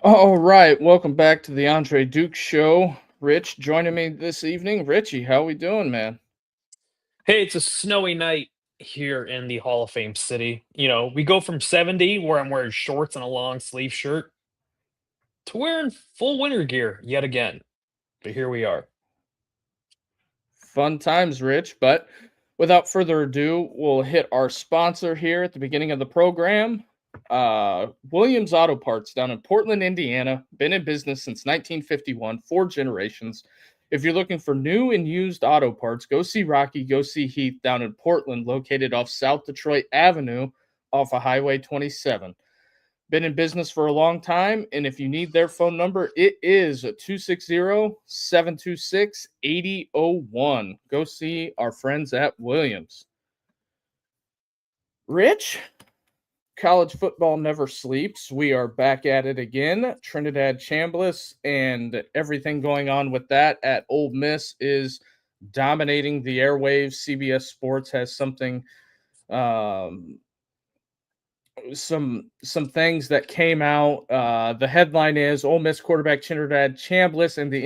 All right, welcome back to the Andre Duke Show. Rich joining me this evening. Richie, how we doing, man? Hey, it's a snowy night here in the Hall of Fame city. We go from 70, where I'm wearing shorts and a long sleeve shirt, to wearing full winter gear yet again. But here we are. Fun times, Rich. But without further ado, we'll hit our sponsor here at the beginning of the program. Williams Auto Parts down in Portland, Indiana. Been in business since 1951, 4 generations. If you're looking for new and used auto parts, go see Rocky, go see Heath down in Portland, located off South Detroit Avenue off of Highway 27. Been in business for a long time, and if you need their phone number, it is 260-726-8001. Go see our friends at Williams. Rich, college football never sleeps. We are back at it again. Trinidad Chambliss and everything going on with that at Ole Miss is dominating the airwaves. CBS Sports has something some things that came out. The headline is Ole Miss quarterback Trinidad Chambliss and the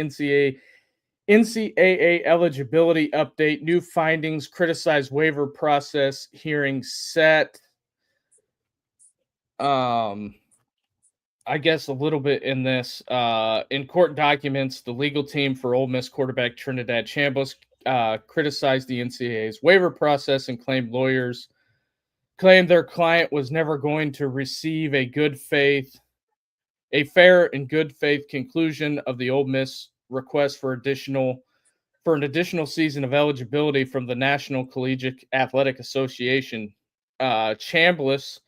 NCAA eligibility update. New findings, criticize waiver process, hearing set. I guess a little bit in this. In court documents, the legal team for Ole Miss quarterback Trinidad Chambliss criticized the NCAA's waiver process and claimed lawyers claimed their client was never going to receive a fair and good faith conclusion of the Ole Miss request for an additional season of eligibility from the National Collegiate Athletic Association. Chambliss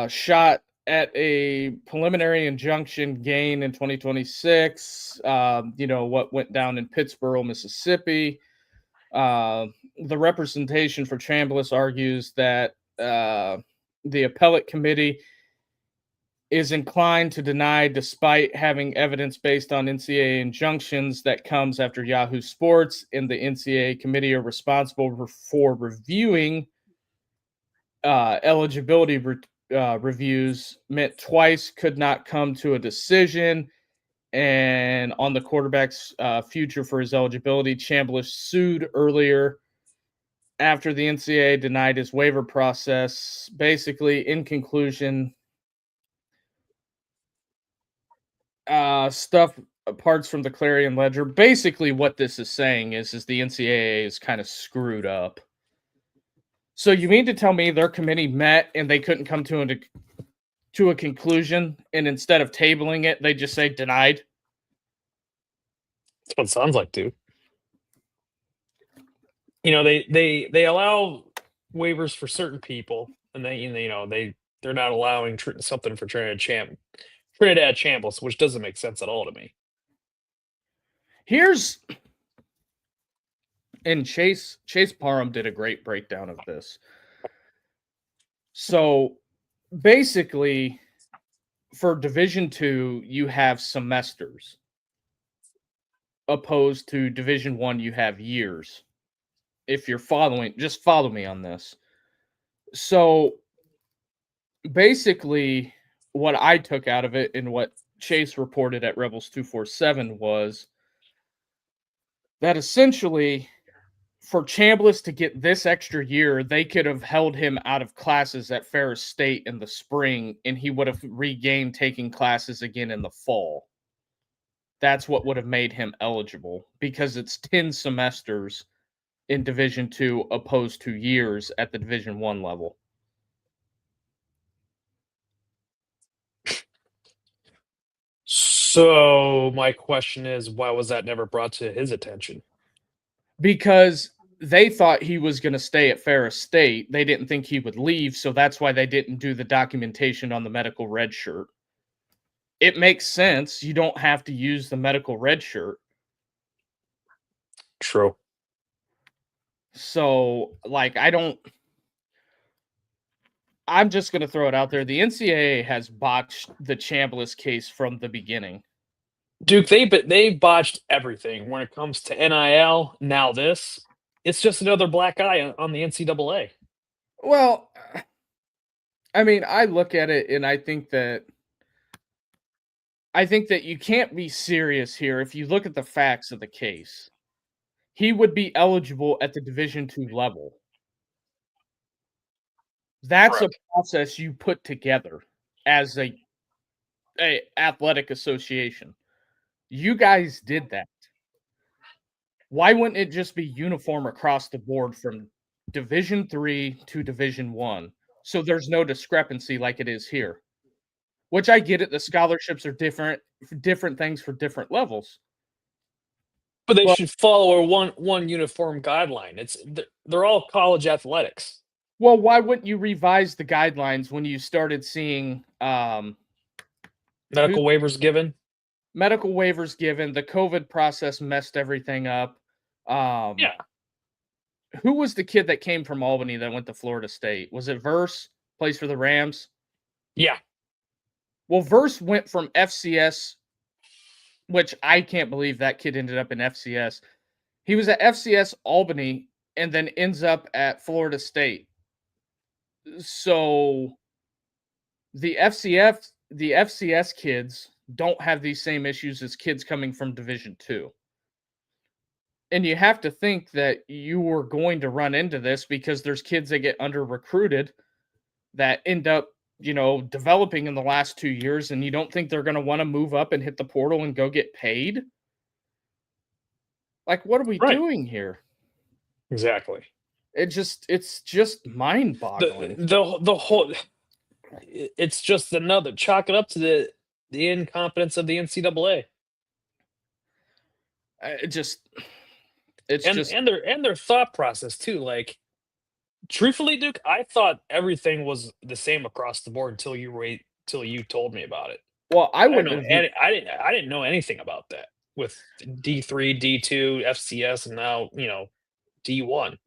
shot at a preliminary injunction gain in 2026. What went down in Pittsburgh, Mississippi. The representation for Chambliss argues that the appellate committee is inclined to deny despite having evidence based on NCAA injunctions that comes after Yahoo Sports and the NCAA committee are responsible for reviewing eligibility reviews meant twice could not come to a decision. And on the quarterback's future for his eligibility, Chambliss sued earlier after the NCAA denied his waiver process. Basically, in conclusion, parts from the Clarion Ledger. Basically, what this is saying is the NCAA is kind of screwed up. So you mean to tell me their committee met and they couldn't come to a conclusion, and instead of tabling it, they just say denied? That's what it sounds like, dude. They allow waivers for certain people, and they're not allowing something for Trinidad Chambliss, which doesn't make sense at all to me. And Chase Parham did a great breakdown of this. So basically, for Division II, you have semesters, opposed to Division I, you have years. If you're following, just follow me on this. So basically, what I took out of it and what Chase reported at Rebels 247 was that essentially, for Chambliss to get this extra year, they could have held him out of classes at Ferris State in the spring, and he would have regained taking classes again in the fall. That's what would have made him eligible, because it's 10 semesters in Division II opposed to years at the Division I level. So my question is, why was that never brought to his attention? Because they thought he was going to stay at Ferris State. They didn't think he would leave, so that's why they didn't do the documentation on the medical red shirt. It makes sense. You don't have to use the medical red shirt. True. So, I'm just going to throw it out there. The NCAA has botched the Chambliss case from the beginning. Duke, they botched everything when it comes to NIL. Now this, it's just another black eye on the NCAA. Well, I mean, I look at it and I think that I think that you can't be serious here if you look at the facts of the case. He would be eligible at the Division II level. That's a Correct. process you put together as a athletic association. You guys did that. Why wouldn't it just be uniform across the board from Division 3 to Division 1? So there's no discrepancy like it is here. Which I get it, the scholarships are different things for different levels. But they But should follow a one uniform guideline. They're all college athletics. well, why wouldn't you revise the guidelines when you started seeing who Medical waivers given. medical waivers given, the COVID process messed everything up. Yeah. Who was the kid that came from Albany that went to Florida State? Was it Verse? Plays for the Rams? Yeah. Well, Verse went from FCS, which I can't believe that kid ended up in FCS. He was at FCS Albany and then ends up at Florida State. So the FCS kids don't have these same issues as kids coming from Division 2. And you have to think that you were going to run into this because there's kids that get under recruited that end up, developing in the last 2 years, and you don't think they're going to want to move up and hit the portal and go get paid? Like, what are we Right. doing here? Exactly. It's just mind-boggling. The whole it's just another chalk it up to the incompetence of the NCAA It's just and their thought process too. Like, truthfully, Duke, I thought everything was the same across the board until you told me about it. well, I I didn't wouldn't know have any, I didn't know anything about that with D3, D2, FCS, and now D1.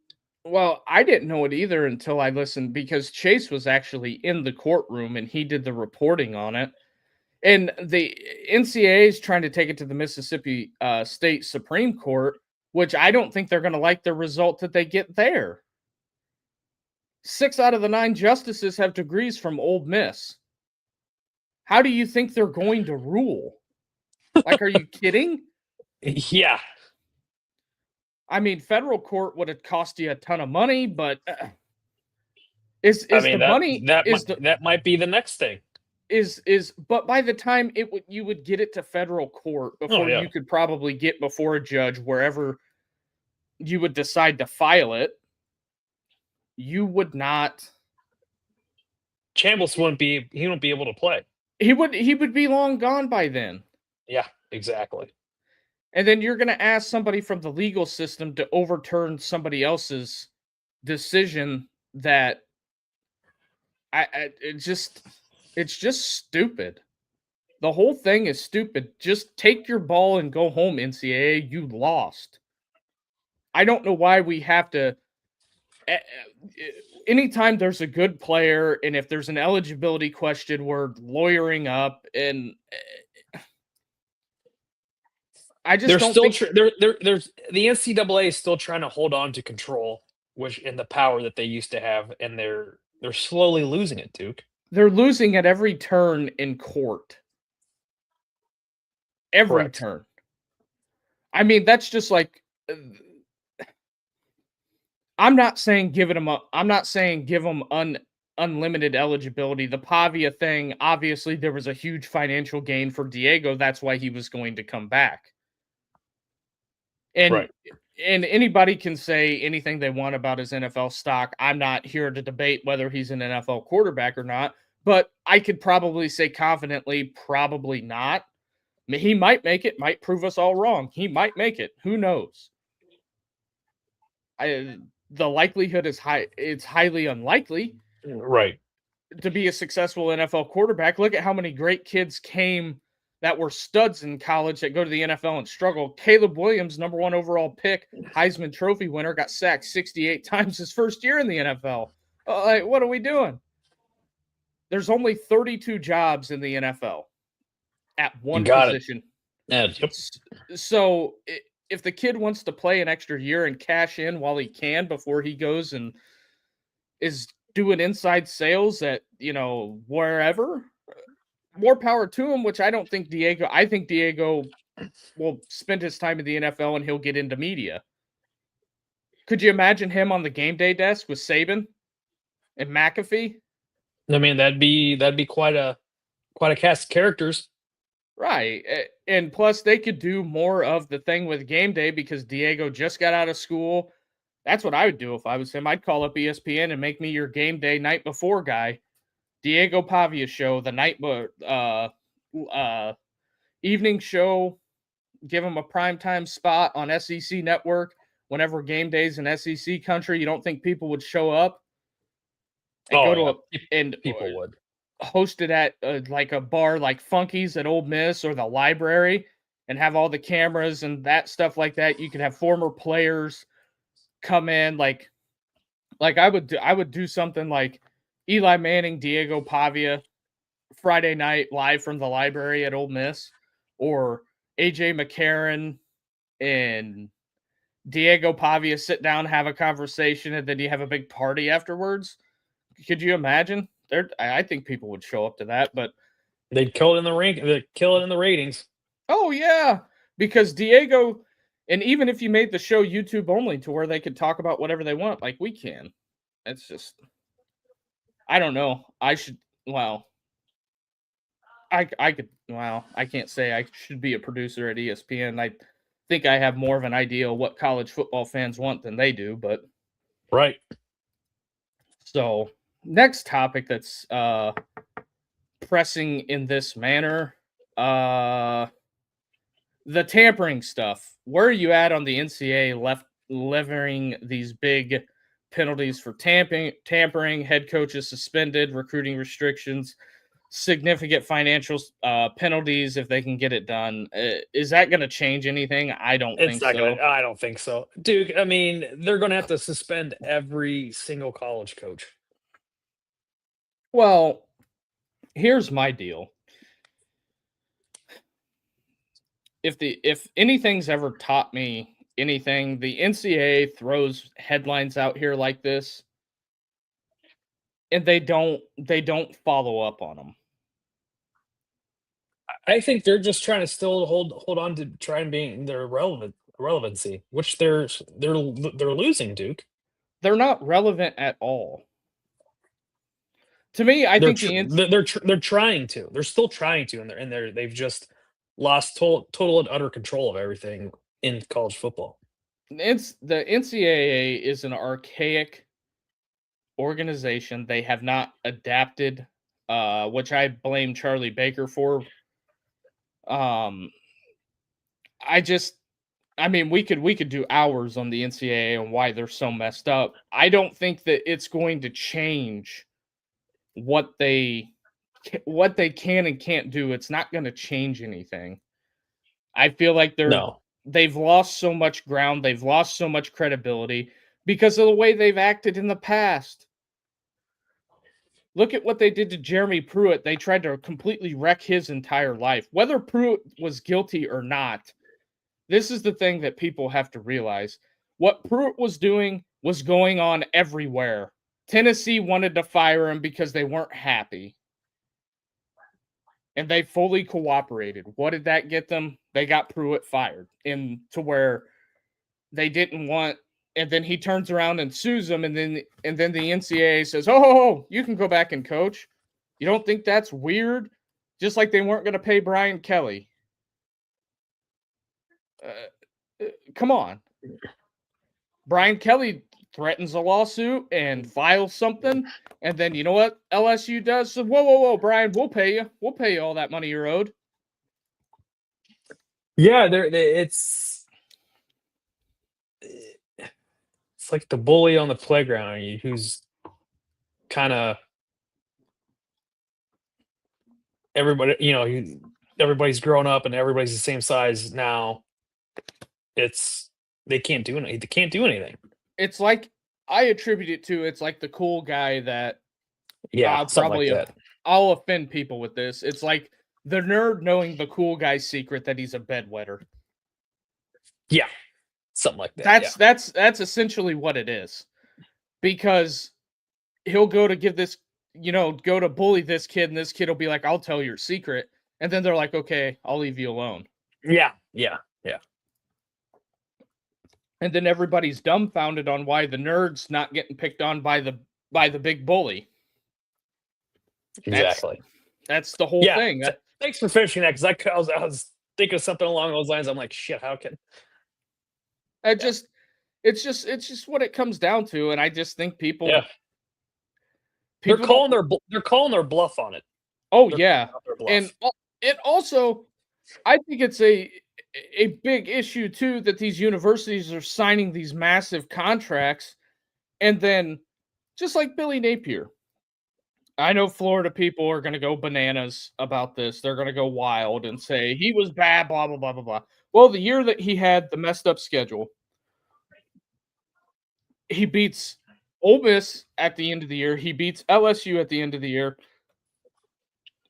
well, I didn't know it either until I listened because Chase was actually in the courtroom and he did the reporting on it. And the NCAA is trying to take it to the Mississippi State Supreme Court, which I don't think they're going to like the result that they get there. 6 out of the 9 justices have degrees from Ole Miss. How do you think they're going to rule? Like, are you kidding? Yeah. I mean, federal court would have cost you a ton of money, but is I mean, the money that might be the next thing. but by the time you would get it to federal court before yeah. you could probably get before a judge wherever you would decide to file it, you would not. Chambliss wouldn't be able to play. He would be long gone by then. Yeah, exactly. And then you're going to ask somebody from the legal system to overturn somebody else's decision that it's just stupid. The whole thing is stupid. Just take your ball and go home, NCAA. You lost. I don't know why we have to. Anytime there's a good player, and if there's an eligibility question, we're lawyering up, and I just don't think there's the NCAA is still trying to hold on to control, which in the power that they used to have, and they're slowly losing it, Duke. they're losing at every turn in court. Every Correct. turn. I mean, that's just like. I'm not saying give them unlimited eligibility. The Pavia thing, obviously, there was a huge financial gain for Diego. That's why he was going to come back. And Right. and anybody can say anything they want about his NFL stock. I'm not here to debate whether he's an NFL quarterback or not, but I could probably say confidently, probably not. I mean, he might make it, might prove us all wrong. He might make it. Who knows? The likelihood is high. It's highly unlikely, Right. to be a successful NFL quarterback. Look at how many great kids came that were studs in college that go to the NFL and struggle. Caleb Williams, number 1 overall pick, Heisman Trophy winner, got sacked 68 times his first year in the NFL. Like, what are we doing? There's only 32 jobs in the NFL at one position. Yep. So if the kid wants to play an extra year and cash in while he can before he goes and is doing inside sales at, wherever, more power to him, which I don't think I think Diego will spend his time in the NFL and he'll get into media. Could you imagine him on the game day desk with Saban and McAfee? I mean, that'd be quite a cast of characters. Right. And plus, they could do more of the thing with game day because Diego just got out of school. That's what I would do if I was him. I'd call up ESPN and make me your game day night before guy. Diego Pavia show, the night evening show. Give him a primetime spot on SEC Network. Whenever game days in SEC country, you don't think people would show up and go to people would host it at like a bar like Funky's at Ole Miss or the library and have all the cameras and that stuff like that. You could have former players come in like I would do something like Eli Manning, Diego Pavia, Friday night live from the library at Ole Miss, or AJ McCarron and Diego Pavia sit down, have a conversation, and then you have a big party afterwards. Could you imagine? I think people would show up to that, but they'd kill it in the rank. They'd kill it in the ratings. Oh yeah, because Diego, and even if you made the show YouTube only to where they could talk about whatever they want, like we can, it's just, I don't know. I should. Well, I could. Well, I can't say I should be a producer at ESPN. I think I have more of an idea of what college football fans want than they do, but right. So next topic that's pressing in this manner, the tampering stuff. Where are you at on the NCAA levying these big penalties for tampering, head coaches suspended, recruiting restrictions, significant financial penalties if they can get it done? Is that going to change anything? I don't think so. I don't think so, Duke. I mean, they're going to have to suspend every single college coach. Well, here's my deal. If anything's ever taught me anything, the NCAA throws headlines out here like this, and they don't follow up on them. I think they're just trying to still hold on to try and being their relevancy, which they're losing, Duke. They're not relevant at all. To me, I think they're trying to. They're still trying to, and they've just lost total and utter control of everything in college football. The NCAA is an archaic organization. They have not adapted, which I blame Charlie Baker for. I mean, we could do hours on the NCAA and why they're so messed up. I don't think that it's going to change what they can and can't do. It's not going to change anything. I feel like they've lost so much ground. They've lost so much credibility because of the way they've acted in the past. Look at what they did to Jeremy Pruitt. They tried to completely wreck his entire life. Whether Pruitt was guilty or not, this is the thing that people have to realize. What Pruitt was doing was going on everywhere. Tennessee wanted to fire him because they weren't happy. And they fully cooperated. What did that get them? They got Pruitt fired. And to where they didn't want, and then he turns around and sues them, and then the NCAA says, oh, you can go back and coach. You don't think that's weird? Just like they weren't going to pay Brian Kelly. Come on. Brian Kelly threatens a lawsuit and files something, and then you know what LSU does? So, whoa, Brian, we'll pay you. We'll pay you all that money you're owed. Yeah, it's like the bully on the playground who's kind of everybody, everybody's grown up and everybody's the same size now. They can't do anything. They can't do anything. It's like I attribute it to it's like the cool guy that probably like that. I'll offend people with this. It's like the nerd knowing the cool guy's secret that he's a bedwetter. Yeah. Something like that. That's essentially what it is. Because he'll go to give this go to bully this kid, and this kid will be like, "I'll tell your secret," and then they're like, "Okay, I'll leave you alone." Yeah. And then everybody's dumbfounded on why the nerd's not getting picked on by the big bully. Exactly. That's the whole thing. Thanks for finishing that, because I was thinking of something along those lines. I'm like, shit, how can? It's just what it comes down to, and I just think people. Yeah. They're calling their bluff on it. Oh They're yeah, calling out their bluff. and it also, I think it's a big issue too that these universities are signing these massive contracts, and then just like Billy Napier, I know Florida people are going to go bananas about this. They're going to go wild and say he was bad, blah blah blah blah blah. Well, the year that he had the messed up schedule, he beats Ole Miss at the end of the year. He beats LSU at the end of the year,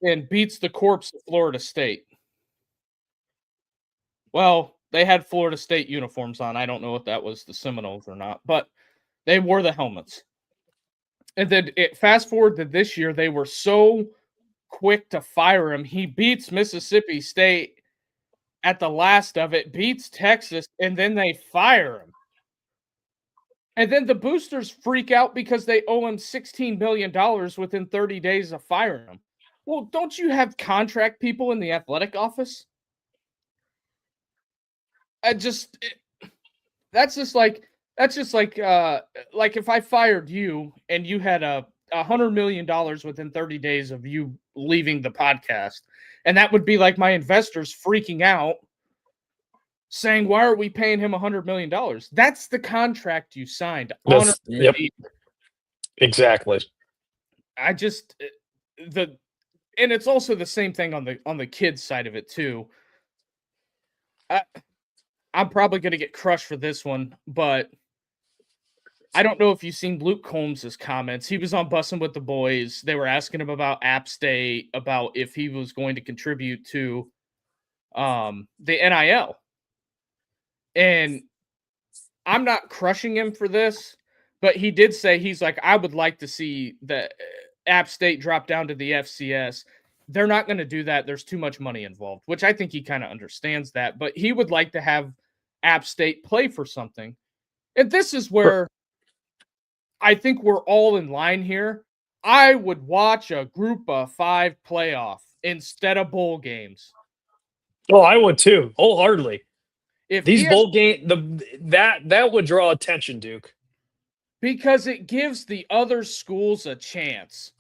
and beats the corpse of Florida State. Well, they had Florida State uniforms on. I don't know if that was the Seminoles or not, but they wore the helmets. And then fast forward to this year, they were so quick to fire him. He beats Mississippi State at the last of it, beats Texas, and then they fire him. And then the boosters freak out because they owe him $16 million within 30 days of firing him. Well, don't you have contract people in the athletic office? That's just like if I fired you and you had $100 million within 30 days of you leaving the podcast, and that would be like my investors freaking out, saying, "Why are we paying him $100 million?" That's the contract you signed. Yep. Exactly. And it's also the same thing on the kids side of it too. I'm probably going to get crushed for this one, but I don't know if you've seen Luke Combs' comments. He was on Bussin' with the Boys. They were asking him about App State, about if he was going to contribute to the NIL. And I'm not crushing him for this, but he did say, he's like, I would like to see the App State drop down to the FCS. They're not going to do that. There's too much money involved, which I think he kind of understands that. But he would like to have App State play for something. And this is where I think we're all in line here. I would watch a group of 5 playoff instead of bowl games. Oh, I would too, wholeheartedly. If these bowl game, that would draw attention, Duke, because it gives the other schools a chance,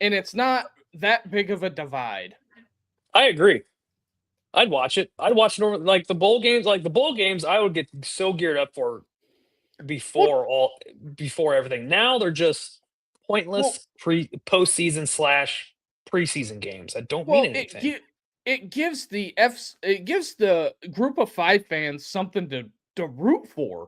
and it's not that big of a divide. I agree. I'd watch it. I'd watch it over like the bowl games. Like the bowl games, I would get so geared up for before everything. Now they're just pointless postseason / preseason games that don't mean anything. It gives the group of 5 fans something to root for,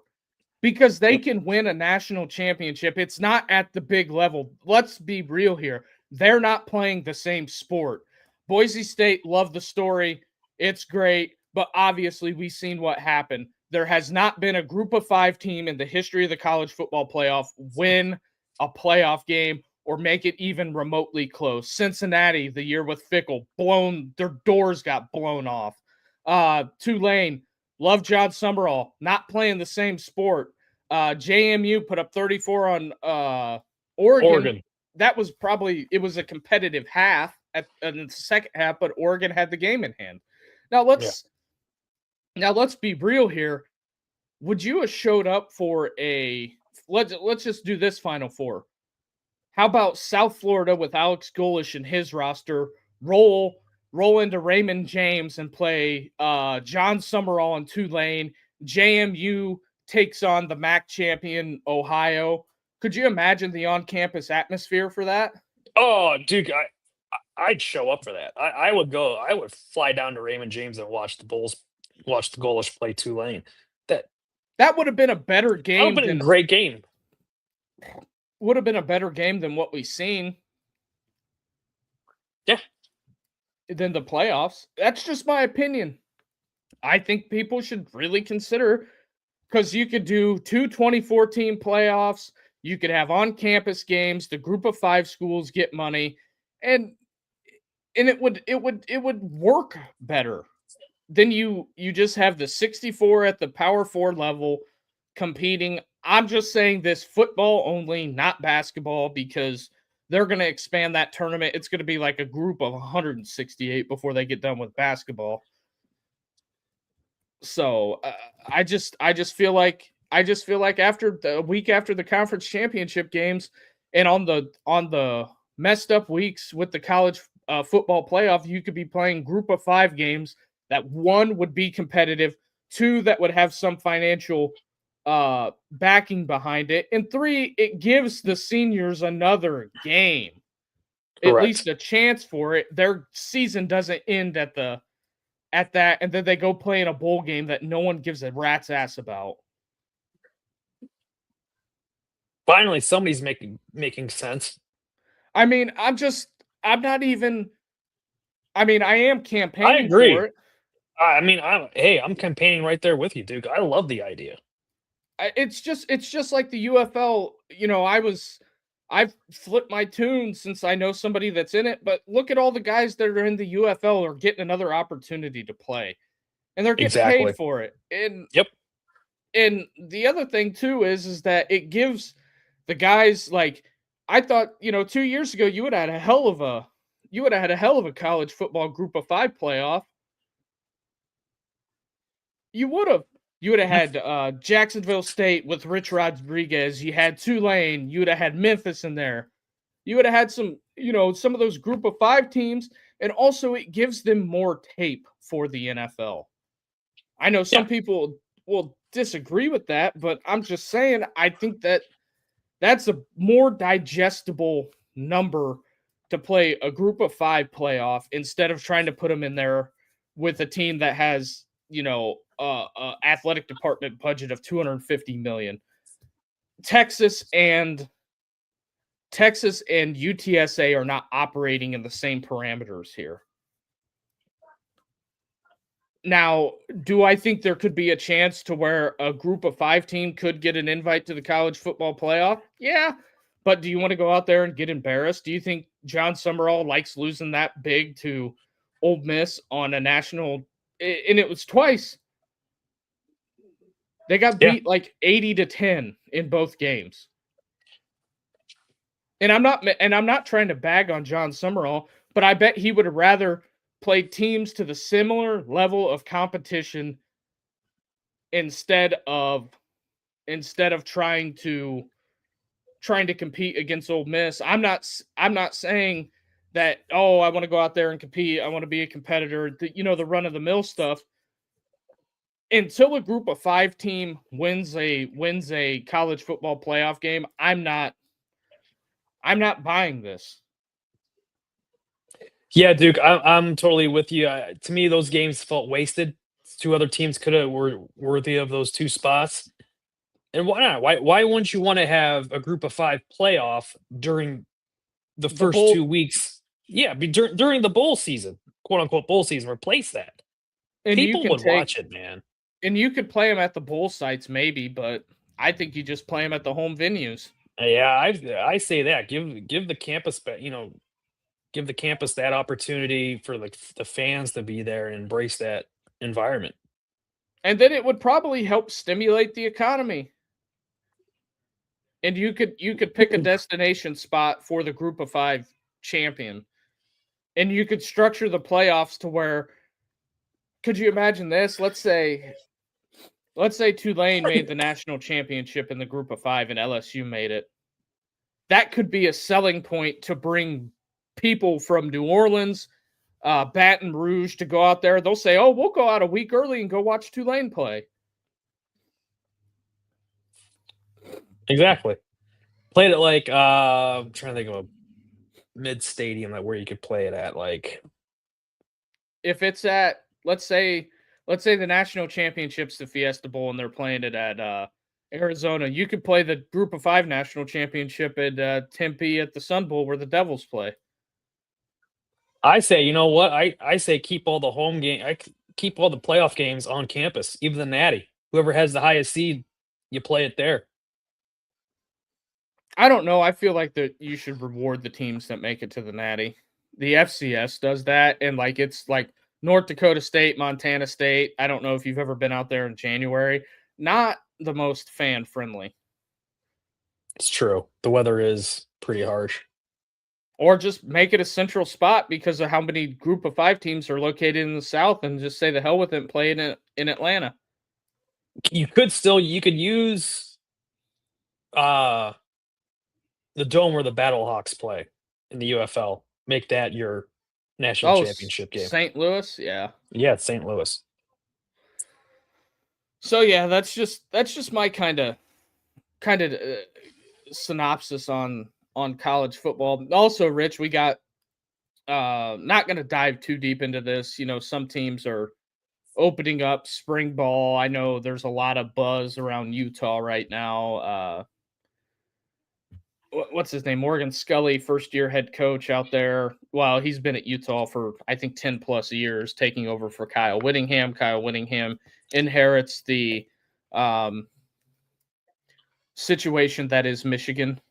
because they can win a national championship. It's not at the big level. Let's be real here. They're not playing the same sport. Boise State, love the story. It's great, but obviously we've seen what happened. There has not been a group of 5 team in the history of the college football playoff win a playoff game or make it even remotely close. Cincinnati, the year with Fickle, their doors got blown off. Tulane, love John Summerall, not playing the same sport. JMU put up 34 on Oregon. That was it was a competitive half in the second half, but Oregon had the game in hand. Now let's be real here. Would you have showed up for let's just do this Final Four? How about South Florida with Alex Golesh and his roster roll into Raymond James and play John Summerall and Tulane? JMU takes on the MAC champion Ohio. Could you imagine the on-campus atmosphere for that? Oh, Duke, I'd show up for that. I would go. I would fly down to Raymond James and watch the Golesh play Tulane. That would have been a better game. That would have been a great game. Would have been a better game than what we've seen. Yeah. Than the playoffs. That's just my opinion. I think people should really consider, because you could do 2 2014 playoffs. You could have on-campus games. The group of 5 schools get money, and it would work better. Then you just have the 64 at the Power 4 level competing. I'm just saying this football only, not basketball, because they're going to expand that tournament. It's going to be like a group of 168 before they get done with basketball. So I just feel like after the week after the conference championship games and on the messed up weeks with the college football playoff, you could be playing group of 5 games that one would be competitive, 2 that would have some financial backing behind it, and 3 it gives the seniors another game, at Correct. least a chance for it. Their season doesn't end at that, and then they go play in a bowl game that no one gives a rat's ass about. Finally, somebody's making sense. I mean, I'm not even. I mean, I am I campaigning for agree. it. I'm campaigning right there with you, dude. I love the idea. It's just like the UFL. I've flipped my tune since I know somebody that's in it. But look at all the guys that are in the UFL are getting another opportunity to play, and they're getting paid Exactly. for it. And Yep. the other thing too is that it gives the guys, like, I thought, 2 years ago you would have had a hell of a college football group of 5 playoff. You would have. You would have had Jacksonville State with Rich Rodriguez. You had Tulane. You would have had Memphis in there. You would have had some of those group of 5 teams, and also it gives them more tape for the NFL. I know some Yeah. people will disagree with that, but I'm just saying I think that's a more digestible number to play a group of 5 playoff instead of trying to put them in there with a team that has, athletic department budget of 250 million. Texas and UTSA are not operating in the same parameters here. Now, do I think there could be a chance to where a group of 5 team could get an invite to the college football playoff? Yeah. But do you want to go out there and get embarrassed? Do you think John Summerall likes losing that big to Ole Miss on a national? And it was twice. They got Yeah. beat like 80-10 in both games. And I'm not trying to bag on John Summerall, but I bet he would have rather played teams to the similar level of competition instead of trying to compete against Ole Miss. I'm not saying that, oh, I want to go out there and compete. I want to be a competitor. The run of the mill stuff. Until a group of 5 team wins a college football playoff game, I'm not buying this. Yeah, Duke, I'm totally with you. To me, those games felt wasted. 2 other teams were worthy of those 2 spots. And why not? Why wouldn't you wanna have a group of 5 playoff during the The first bowl 2 weeks? Yeah, during the bowl season, quote unquote "bowl season," replace that. and you People can would take watch it, man. and you could play them at the bowl sites maybe, but I think you just play them at the home venues. Yeah, I say that. Give the campus give the campus that opportunity for, like, the fans to be there and embrace that environment. And then it would probably help stimulate the economy. And you could pick a destination spot for the group of 5 champion. And you could structure the playoffs to where, could you imagine this? Let's say Tulane made the national championship in the group of 5 and LSU made it. That could be a selling point to bring people from New Orleans, Baton Rouge to go out there. They'll say, "Oh, we'll go out a week early and go watch Tulane play." Exactly. Played it like, I'm trying to think of a mid stadium that where you could play it at, like If it's at, let's say the national championship's the Fiesta Bowl and they're playing it at Arizona, you could play the group of 5 national championship at Tempe at the Sun Bowl where the Devils play. I say, you know what? I say keep all the home game keep all the playoff games on campus, even the Natty. Whoever has the highest seed, you play it there. I don't know. I feel like that you should reward the teams that make it to the Natty. The FCS does that, and like it's like North Dakota State, Montana State. I don't know if you've ever been out there in January. Not the most fan friendly. It's true. The weather is pretty harsh. Or just make it a central spot because of how many group of 5 teams are located in the South, and just say the hell with it and play it in Atlanta. You could use uh the dome where the Battlehawks play in the UFL. Make that your national Oh, championship game. St. Louis, yeah. Yeah, it's St. Louis. So yeah, that's just my kind of synopsis on college football. Also, Rich, we got not going to dive too deep into this. You know, some teams are opening up spring ball. I know there's a lot of buzz around Utah right now. What's his name? Morgan Scully, first year head coach out there. Well, he's been at Utah for I think 10 plus years, taking over for Kyle Whittingham. Kyle Whittingham inherits the situation that is Michigan.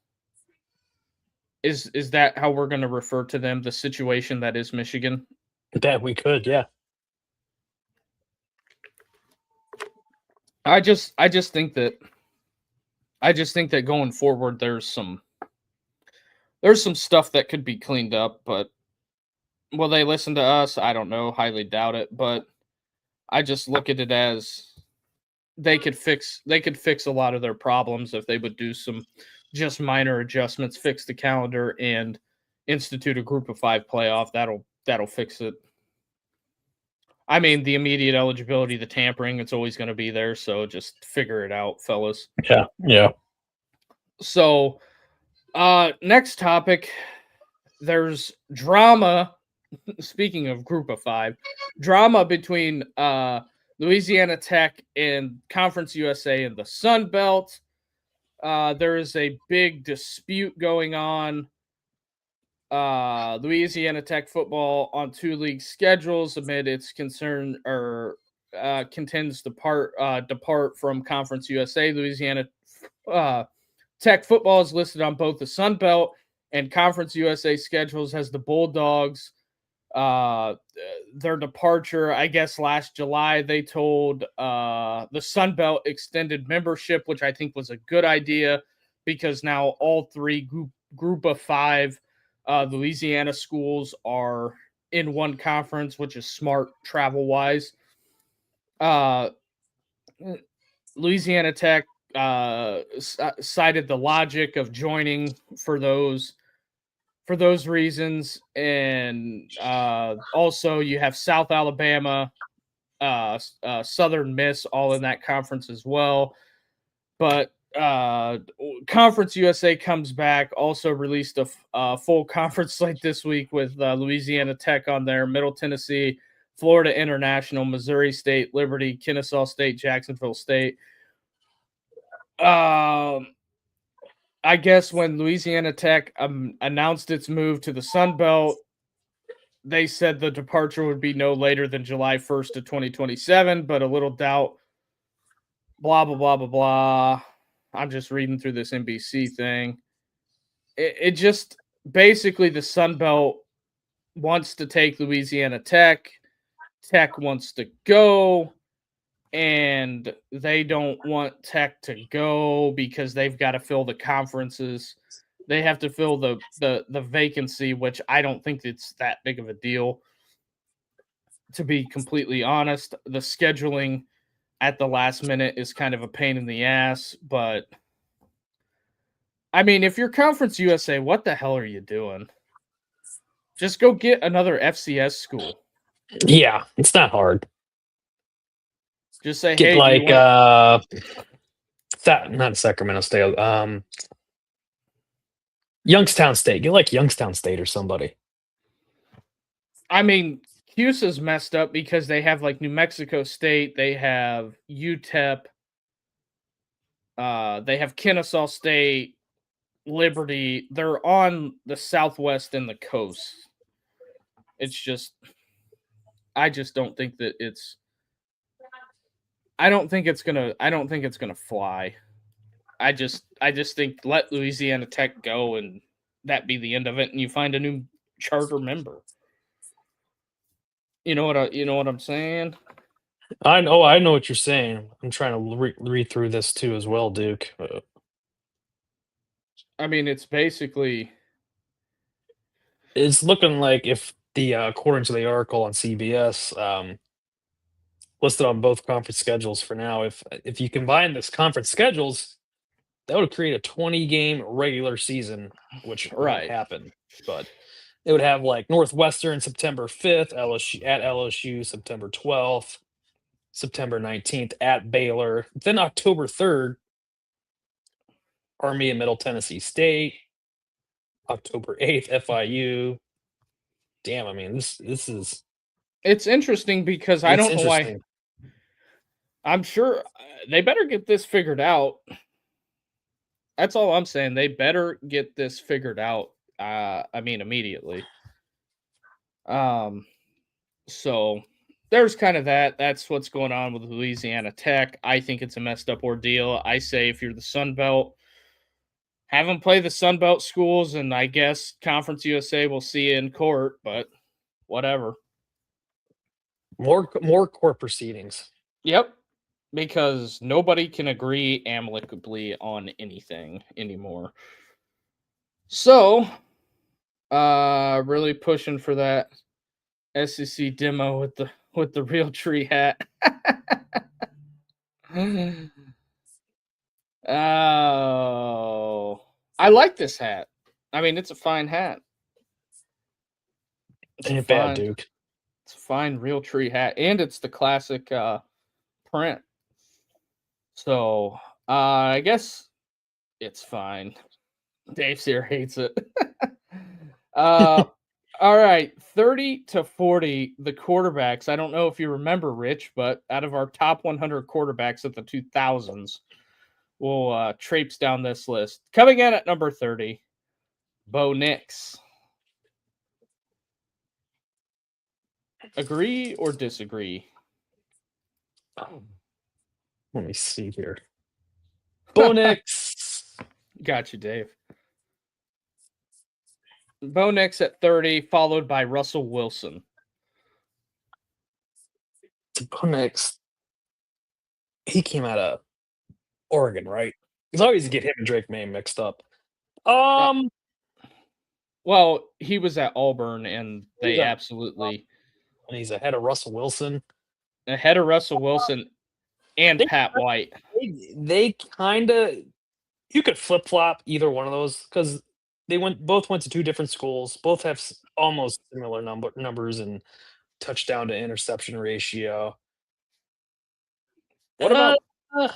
Is that how we're going to refer to them? The situation that is Michigan? That we could, yeah. I just think that going forward there's some stuff that could be cleaned up, but will they listen to us? I don't know, highly doubt it, but I just look at it as they could fix a lot of their problems if they would do some just minor adjustments, fix the calendar and institute a group of 5 playoff. That'll fix it. I mean, the immediate eligibility, the tampering, it's always going to be there. So just figure it out, fellas. Yeah, yeah. So, next topic, there's drama. Speaking of group of 5, drama between Louisiana Tech and Conference USA and the Sun Belt. There is a big dispute going on. Louisiana Tech football on 2 league schedules amid its concern or contends depart from Conference USA. Louisiana Tech football is listed on both the Sun Belt and Conference USA schedules as the Bulldogs. Their departure, I guess last July, they told the Sun Belt extended membership, which I think was a good idea because now all 3 group of 5 Louisiana schools are in one conference, which is smart travel wise. Louisiana Tech cited the logic of joining for those reasons, and also you have South Alabama, Southern Miss, all in that conference as well. But Conference USA comes back, also released a full conference slate this week with Louisiana Tech on there, Middle Tennessee, Florida International, Missouri State, Liberty, Kennesaw State, Jacksonville State. I guess when Louisiana Tech announced its move to the Sun Belt, they said the departure would be no later than July 1st of 2027, but a little doubt, blah, blah, blah, blah, blah. I'm just reading through this NBC thing. It just basically the Sun Belt wants to take Louisiana Tech. Tech wants to go, and they don't want Tech to go because they've got to fill the conferences. They have to fill the vacancy, which I don't think it's that big of a deal. To be completely honest, the scheduling at the last minute is kind of a pain in the ass, but I mean, if you're Conference USA, what the hell are you doing? Just go get another FCS school. Yeah, it's not hard. Just say, Get hey, like not Sacramento State. Youngstown State. Get like Youngstown State or somebody. I mean, CUSA's messed up because they have like New Mexico State, they have UTEP, they have Kennesaw State, Liberty. They're on the Southwest and the coast. It's just, I just don't think that it's. I don't think it's gonna fly. I just think let Louisiana Tech go and that be the end of it, and you find a new charter member. You know what I'm saying? I know what you're saying. I'm trying to read through this too as well, Duke. I mean, it's basically It's looking like if the according to the article on CBS, listed on both conference schedules for now, if you combine this conference schedules, that would create a 20 game regular season, which won't right. happen. But it would have like Northwestern September 5th, LSU at LSU September 12th, September 19th at Baylor, then October 3rd, Army and Middle Tennessee State, October 8th, FIU. Damn, I mean this is It's interesting because I it's don't know why. interesting. I'm sure they better get this figured out. That's all I'm saying. They better get this figured out. I mean, immediately. Um, so there's kind of that. That's what's going on with Louisiana Tech. I think it's a messed up ordeal. I say if you're the Sun Belt, have them play the Sun Belt schools, and I guess Conference USA will see you in court. But whatever. More court proceedings. Yep. Because nobody can agree amicably on anything anymore. So, really pushing for that SEC demo with the real tree hat. Oh, I like this hat. I mean, it's a fine hat. Ain't bad, Duke. It's a fine real tree hat, and it's the classic print. So, I guess it's fine. Dave here hates it. All right, 30-40, the quarterbacks. I don't know if you remember, Rich, but out of our top 100 quarterbacks of the 2000s, we'll traipse down this list. Coming in at number 30, Bo Nix. Agree or disagree? Let me see here. Bo Nix. Got you, Dave. Bo Nix at 30, followed by Russell Wilson. Bo Nix. He came out of Oregon, right? Because I always get him and Drake May mixed up. Well, he was at Auburn, and they Yeah. absolutely And he's ahead of Russell Wilson. ahead of Russell Wilson and They Pat White. they kind of you could flip flop either one of those because they both went to two different schools. Both have almost similar numbers and touchdown to interception ratio. What about Uh,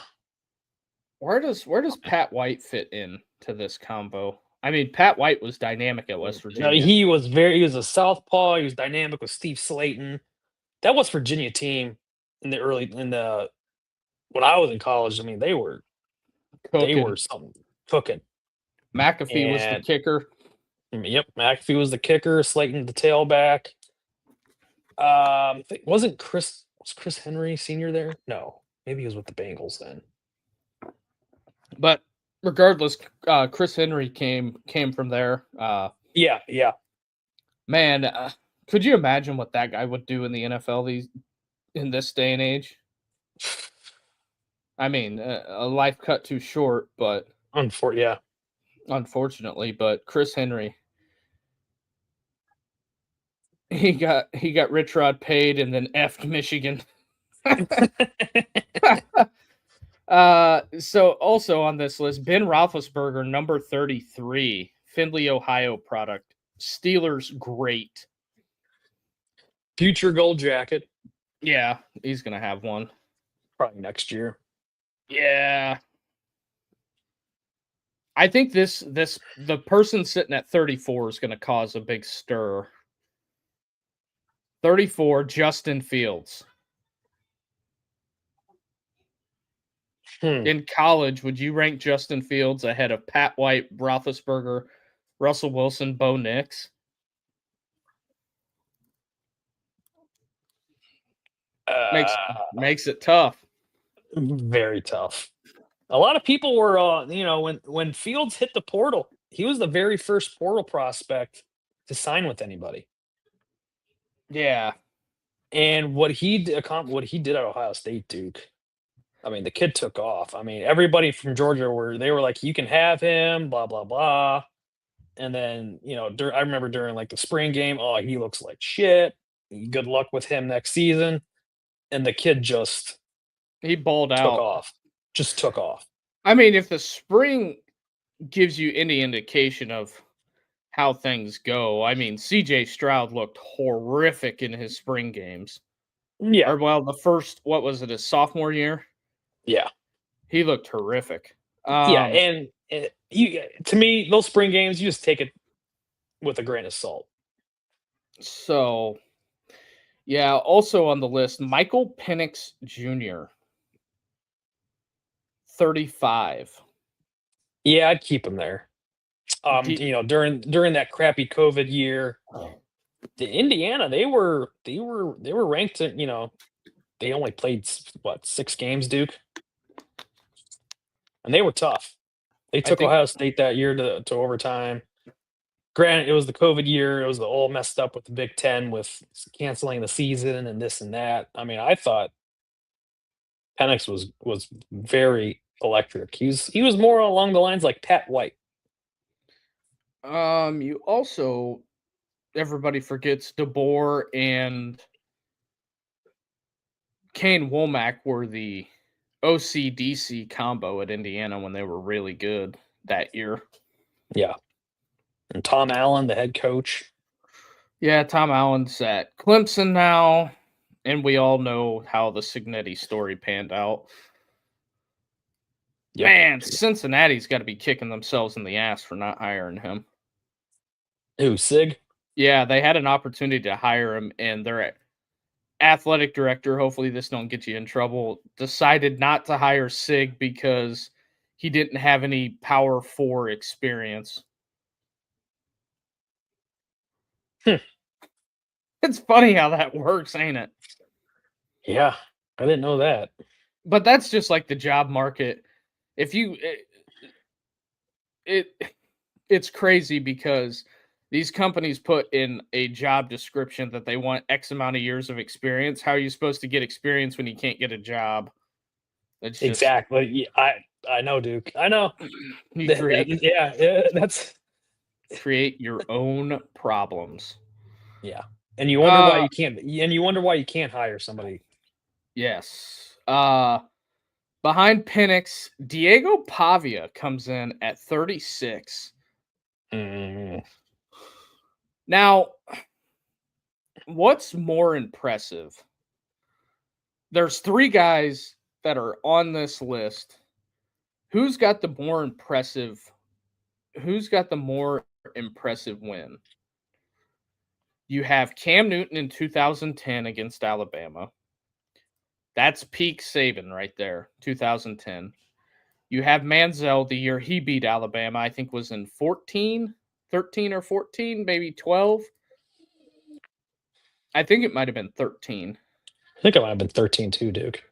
where does Pat White fit in to this combo? I mean, Pat White was dynamic at West no, Virginia. he was a southpaw. He was dynamic with Steve Slayton. That West Virginia team in the when I was in college. I mean, they were something cooking. McAfee was the And kicker. yep, McAfee was the kicker, Slayton the tailback. Wasn't was Chris Henry Sr. there? No, maybe he was with the Bengals then. But regardless, Chris Henry came from there. Yeah. Man, could you imagine what that guy would do in the NFL in this day and age? I mean, a life cut too short, but unfortunately, but Chris Henry, he got Rich Rod paid and then effed Michigan. So also on this list, Ben Roethlisberger, number 33, Findlay, Ohio product. Steelers great. Future gold jacket. Yeah, he's gonna have one. Probably next year. Yeah. I think the person sitting at 34 is gonna cause a big stir. 34, Justin Fields. In college, would you rank Justin Fields ahead of Pat White, Roethlisberger, Russell Wilson, Bo Nix? Makes it tough. Very tough. A lot of people were, when Fields hit the portal, he was the very first portal prospect to sign with anybody. Yeah. And what he did at Ohio State, Duke. I mean, the kid took off. I mean, everybody from Georgia were like, "You can have him," blah blah blah. And then, I remember during like the spring game, oh, he looks like shit. Good luck with him next season. And the kid just He balled took out. off. Just took off. I mean, if the spring gives you any indication of how things go, I mean, CJ Stroud looked horrific in his spring games. Yeah. Or well, the first, what was it, his sophomore year? Yeah. He looked horrific. Yeah. And to me, those spring games, you just take it with a grain of salt. So yeah, also on the list, Michael Penix Jr., 35. Yeah, I'd keep him there. D- During that crappy COVID year, the Indiana, they were ranked at, they only played what, 6 games, Duke? And they were tough. They I took think Ohio State that year to overtime. Granted, it was the COVID year. It was all messed up with the Big Ten with canceling the season and this and that. I mean, I thought Penix was very electric. He was more along the lines like Pat White. you also everybody forgets DeBoer and Kane Womack were the OCDC combo at Indiana when they were really good that year. Yeah. And Tom Allen, the head coach. Yeah, Tom Allen's at Clemson now, and we all know how the Signetti story panned out. Yep. Man, Cincinnati's got to be kicking themselves in the ass for not hiring him. Who, Sig? Yeah, they had an opportunity to hire him, and their athletic director, hopefully this don't get you in trouble, decided not to hire Sig because he didn't have any Power 4 experience. It's funny how that works, ain't it? Yeah, I didn't know that. But that's just like the job market. If you it's crazy because these companies put in a job description that they want X amount of years of experience. How are you supposed to get experience when you can't get a job? It's just Exactly. Yeah, I know, Duke. I know. you create That's create your own problems. yeah. And you wonder why you can't hire somebody. Yes. Behind Penix, Diego Pavia comes in at 36. Mm. Now, what's more impressive? There's 3 guys that are on this list. Who's got the more impressive win? You have Cam Newton in 2010 against Alabama. That's peak Saban right there, 2010. You have Manziel the year he beat Alabama, I think was in 13 or 14, maybe 12. I think it might have been 13. I think it might have been 13 too, Duke.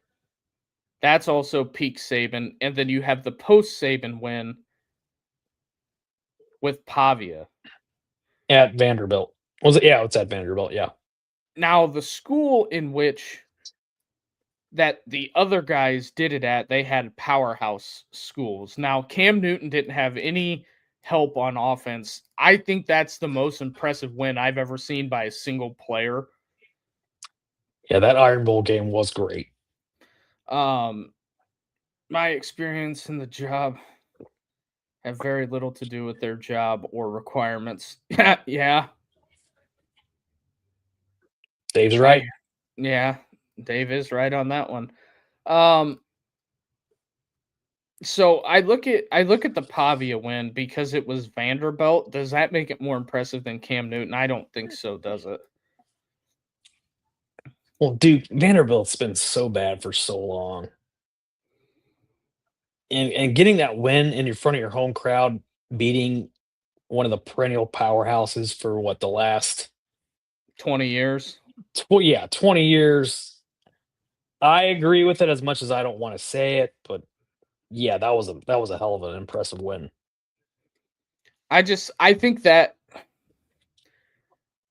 That's also peak Saban. And then you have the post Saban win with Pavia. At Vanderbilt. Was it? Yeah, it's at Vanderbilt. Yeah. Now, the school in which that the other guys did it at, they had powerhouse schools. Now, Cam Newton didn't have any help on offense. I think that's the most impressive win I've ever seen by a single player. Yeah, that Iron Bowl game was great. My experience in the job have very little to do with their job or requirements. Yeah. Dave's right. Yeah, Dave is right on that one. So I look at the Pavia win because it was Vanderbilt. Does that make it more impressive than Cam Newton? I don't think so, does it? Well, Duke, Vanderbilt's been so bad for so long. And getting that win in front of your home crowd, beating one of the perennial powerhouses for what, the last 20 years. 20 years. I agree with it as much as I don't want to say it, but Yeah, that was a hell of an impressive win. I think that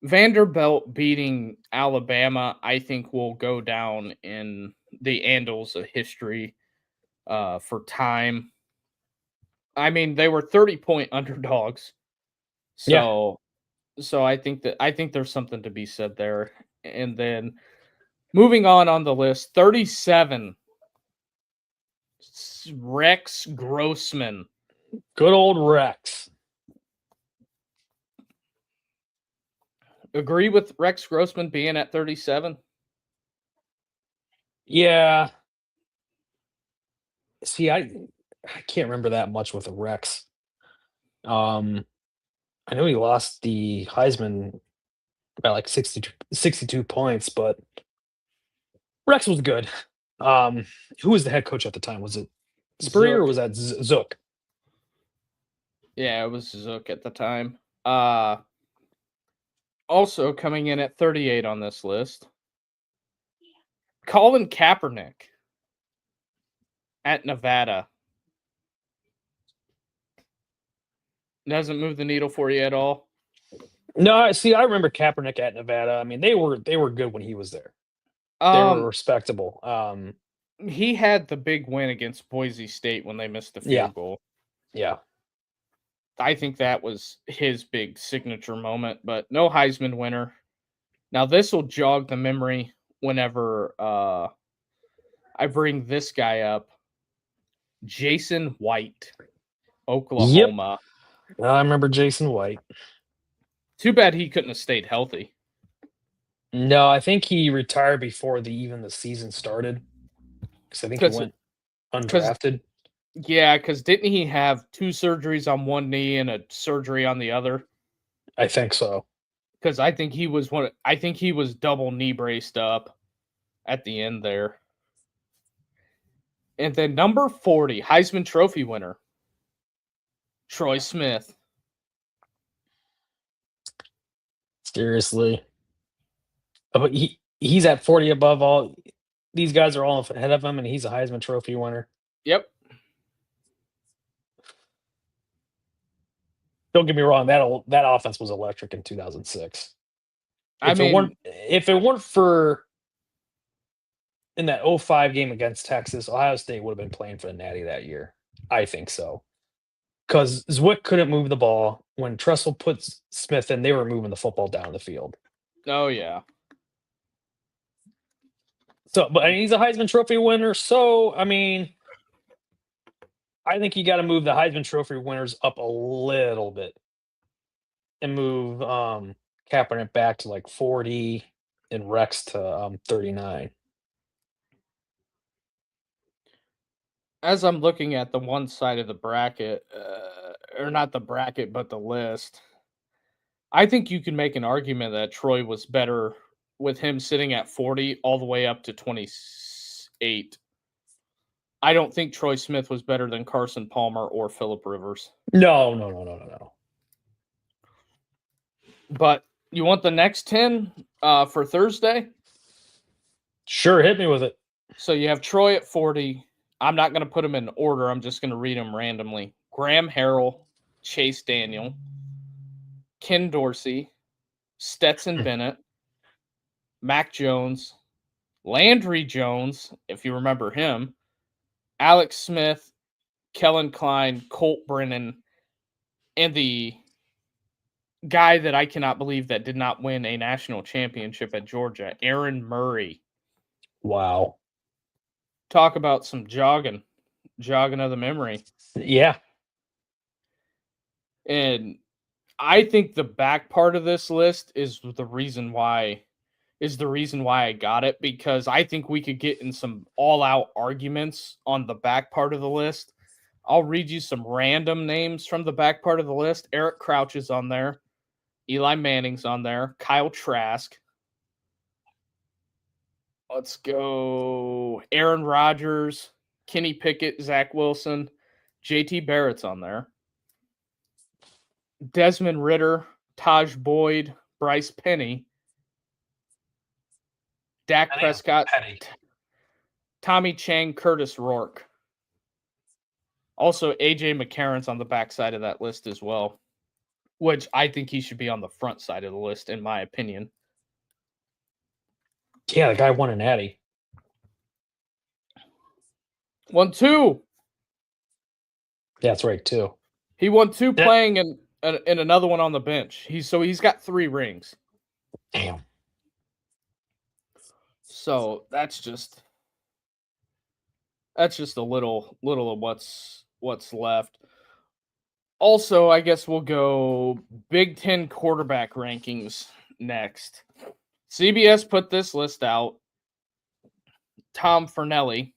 Vanderbilt beating Alabama, I think, will go down in the annals of history for time. I mean, they were 30-point underdogs. Yeah. So I think there's something to be said there. And then moving on the list, 37, Rex Grossman. Good old Rex. Agree with Rex Grossman being at 37? Yeah. See, I can't remember that much with Rex. Um, I know he lost the Heisman by like 62 points, but Rex was good. Um, who was the head coach at the time? Was it Spree or Zook. was that Zook? Yeah, it was Zook at the time. Uh Also coming in at 38 on this list, Colin Kaepernick at Nevada. Doesn't move the needle for you at all. No, see, I remember Kaepernick at Nevada. I mean, they were good when he was there. They were Um, respectable. he had the big win against Boise State when they missed the Yeah, field goal. yeah. I think that was his big signature moment, but no Heisman winner. Now this will jog the memory whenever I bring this guy up. Jason White, Yep. Oklahoma. I remember Jason White. Too bad he couldn't have stayed healthy. No, I think he retired before even the season started because I think he Because went because undrafted. yeah, because didn't he have two surgeries on one knee and a surgery on the other? I think so. Because I think he was I think he was double knee braced up at the end there. And then number 40, Heisman Trophy winner, Troy Smith. Seriously. But he's at 40 above all. These guys are all ahead of him, and he's a Heisman Trophy winner. Yep. Don't get me wrong, that offense was electric in 2006. I mean, If it weren't for in that '05 game against Texas, Ohio State would have been playing for the Natty that year. I think so. Because Zwick couldn't move the ball. When Tressel puts Smith in, they were moving the football down the field. oh yeah. So, but he's a Heisman Trophy winner. So, I mean, I think you got to move the Heisman Trophy winners up a little bit and move Kaepernick back to like 40 and Rex to 39. As I'm looking at the one side of the bracket, or not the bracket, but the list, I think you can make an argument that Troy was better with him sitting at 40 all the way up to 28. I don't think Troy Smith was better than Carson Palmer or Phillip Rivers. No, no, no, no, no, no. But you want the next 10 for Thursday? Sure, hit me with it. So you have Troy at 40. I'm not going to put them in order. I'm just going to read them randomly. Graham Harrell, Chase Daniel, Ken Dorsey, Stetson Bennett, Mac Jones, Landry Jones, if you remember him, Alex Smith, Kellen Klein, Colt Brennan, and the guy that I cannot believe that did not win a national championship at Georgia, Aaron Murray. Wow. Talk about some jogging of the memory. Yeah. And I think the back part of this list is the reason why I got it, because I think we could get in some all-out arguments on the back part of the list. I'll read you some random names from the back part of the list. Eric Crouch is on there. Eli Manning's on there. Kyle Trask. Let's go. Aaron Rodgers, Kenny Pickett, Zach Wilson, JT Barrett's on there. Desmond Ritter, Taj Boyd, Bryce Penny, Dak Prescott, Petty. Tommy Chang, Curtis Rourke. Also, AJ McCarron's on the backside of that list as well, which I think he should be on the front side of the list, in my opinion. Yeah, the guy won an Natty. 1-2. Yeah, that's right too. He won 2 playing and another one on the bench. He's got 3 rings. Damn. So that's just a little of what's left. Also, I guess we'll go Big Ten quarterback rankings next. CBS put this list out. Tom Fernelli.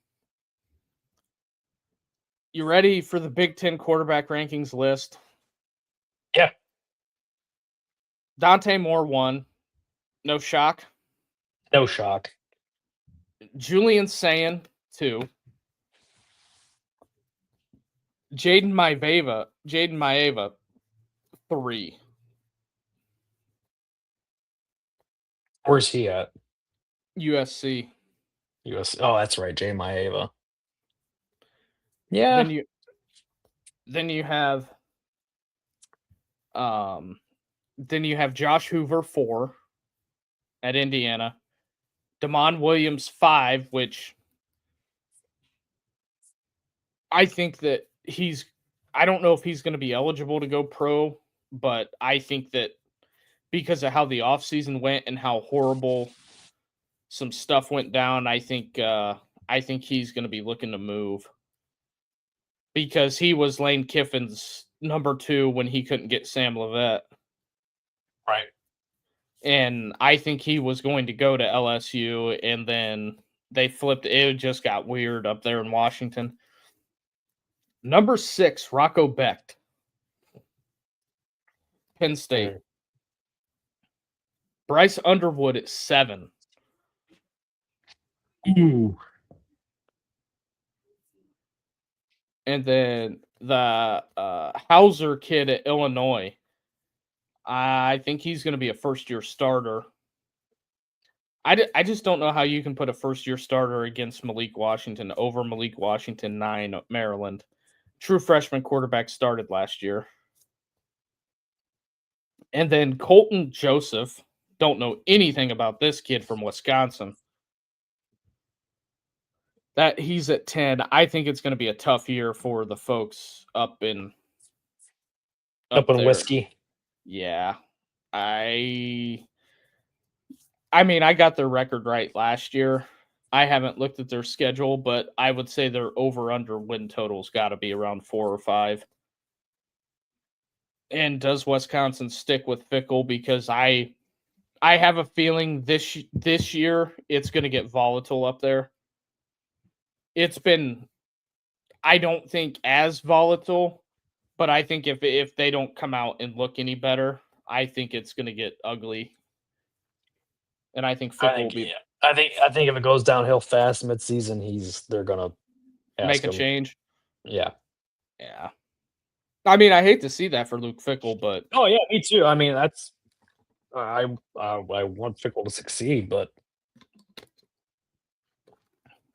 You ready for the Big Ten quarterback rankings list? Yeah. Dante Moore 1. No shock. No shock. Julian Sayin 2. Jaden Maeva 3. Where's he at? USC. Oh, that's right, Jay Maeva. Yeah. Then you have Josh Hoover 4 at Indiana. Damon Williams 5, which I think that I don't know if he's going to be eligible to go pro, but I think that because of how the offseason went and how horrible some stuff went down, I think he's going to be looking to move. Because he was Lane Kiffin's number 2 when he couldn't get Sam Leavitt. Right. And I think he was going to go to LSU, and then they flipped. It just got weird up there in Washington. Number 6, Rocco Becht. Penn State. Bryce Underwood at 7. Ooh. And then the Hauser kid at Illinois. I think he's going to be a first-year starter. I just don't know how you can put a first-year starter against Malik Washington over Malik Washington 9 at Maryland. True freshman quarterback started last year. And then Colton Joseph. Don't know anything about this kid from Wisconsin. That he's at 10. I think it's going to be a tough year for the folks up in Whiskey. Yeah. I mean, I got their record right last year. I haven't looked at their schedule, but I would say their over-under win total's got to be around 4 or 5. And does Wisconsin stick with Fickle? Because I have a feeling this year it's going to get volatile up there. It's been, I don't think as volatile, but I think if they don't come out and look any better, I think it's going to get ugly. And I think Fickle will be. I think if it goes downhill fast midseason, they're gonna make a change. Yeah. Yeah. I mean, I hate to see that for Luke Fickle, but oh yeah, me too. I mean, that's I want Fickle to succeed, but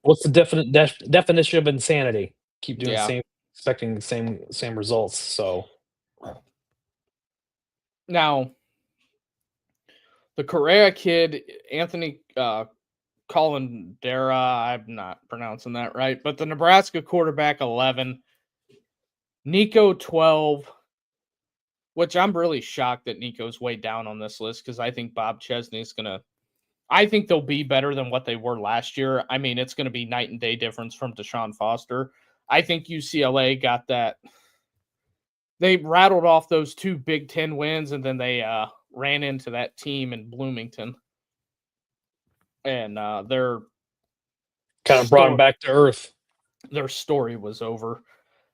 what's the definition of insanity? Keep doing the same, expecting the same results. So now, the Correa kid, Anthony Colindera, I'm not pronouncing that right, but the Nebraska quarterback 11, Nico 12, which I'm really shocked that Nico's way down on this list because I think Bob Chesney's I think they'll be better than what they were last year. I mean, it's going to be night and day difference from Deshaun Foster. I think UCLA got that. They rattled off those 2 Big Ten wins, and then they ran into that team in Bloomington. And they're kind of brought them back to earth. Their story was over.